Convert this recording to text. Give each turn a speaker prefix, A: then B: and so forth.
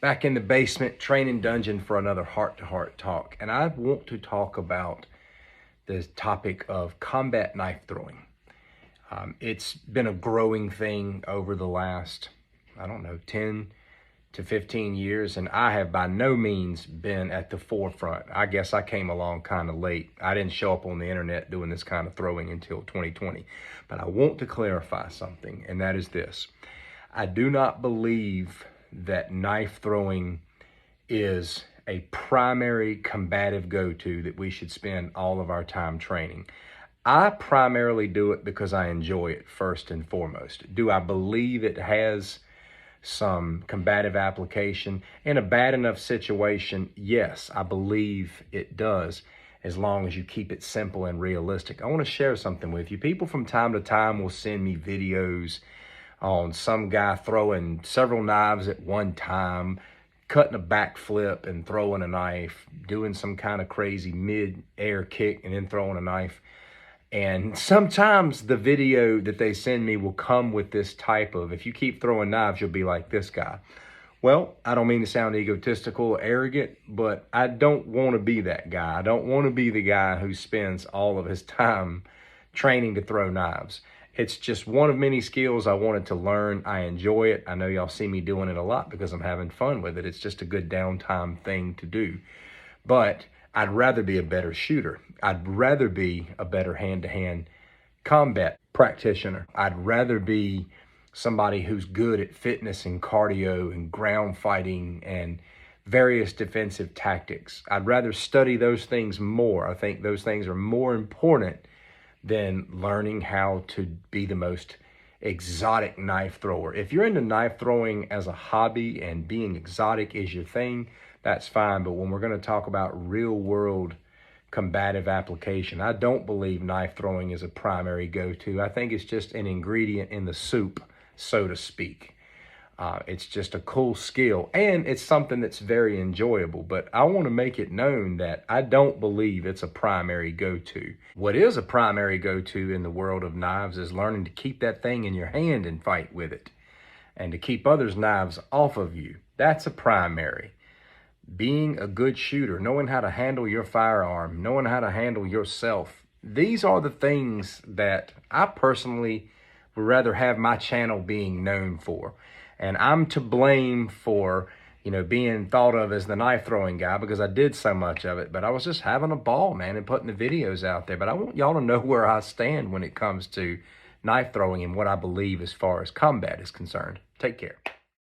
A: Back in the basement training dungeon for another heart-to-heart talk. And I want to talk about the topic of combat knife throwing. It's been a growing thing over the last, 10 to 15 years. And I have by no means been at the forefront. I guess I came along kind of late. I didn't show up on the internet doing this kind of throwing until 2020. But I want to clarify something, and that is this. I do not believe that knife throwing is a primary combative go-to that we should spend all of our time training. I primarily do it because I enjoy it first and foremost. Do I believe it has some combative application in a bad enough situation? Yes, I believe it does, as long as you keep it simple and realistic. I want to share something with you. People from time to time will send me videos on some guy throwing several knives at one time, cutting a backflip and throwing a knife, doing some kind of crazy mid-air kick and then throwing a knife. And sometimes the video that they send me will come with this type of, if you keep throwing knives, you'll be like this guy. Well, I don't mean to sound egotistical or arrogant, but I don't want to be that guy. I don't want to be the guy who spends all of his time training to throw knives. It's just one of many skills I wanted to learn. I enjoy it. I know y'all see me doing it a lot because I'm having fun with it. It's just a good downtime thing to do. But I'd rather be a better shooter. I'd rather be a better hand-to-hand combat practitioner. I'd rather be somebody who's good at fitness and cardio and ground fighting and various defensive tactics. I'd rather study those things more. I think those things are more important than learning how to be the most exotic knife thrower. If you're into knife throwing as a hobby and being exotic is your thing, that's fine. But when we're going to talk about real world combative application, I don't believe knife throwing is a primary go-to. I think it's just an ingredient in the soup, so to speak. It's just a cool skill, and it's something that's very enjoyable, but I want to make it known that I don't believe it's a primary go-to. What is a primary go-to in the world of knives is learning to keep that thing in your hand and fight with it, and to keep others' knives off of you. That's a primary. Being a good shooter, knowing how to handle your firearm, knowing how to handle yourself. These are the things that I personally would rather have my channel being known for. And I'm to blame for, being thought of as the knife throwing guy because I did so much of it. But I was just having a ball, man, and putting the videos out there. But I want y'all to know where I stand when it comes to knife throwing and what I believe as far as combat is concerned. Take care.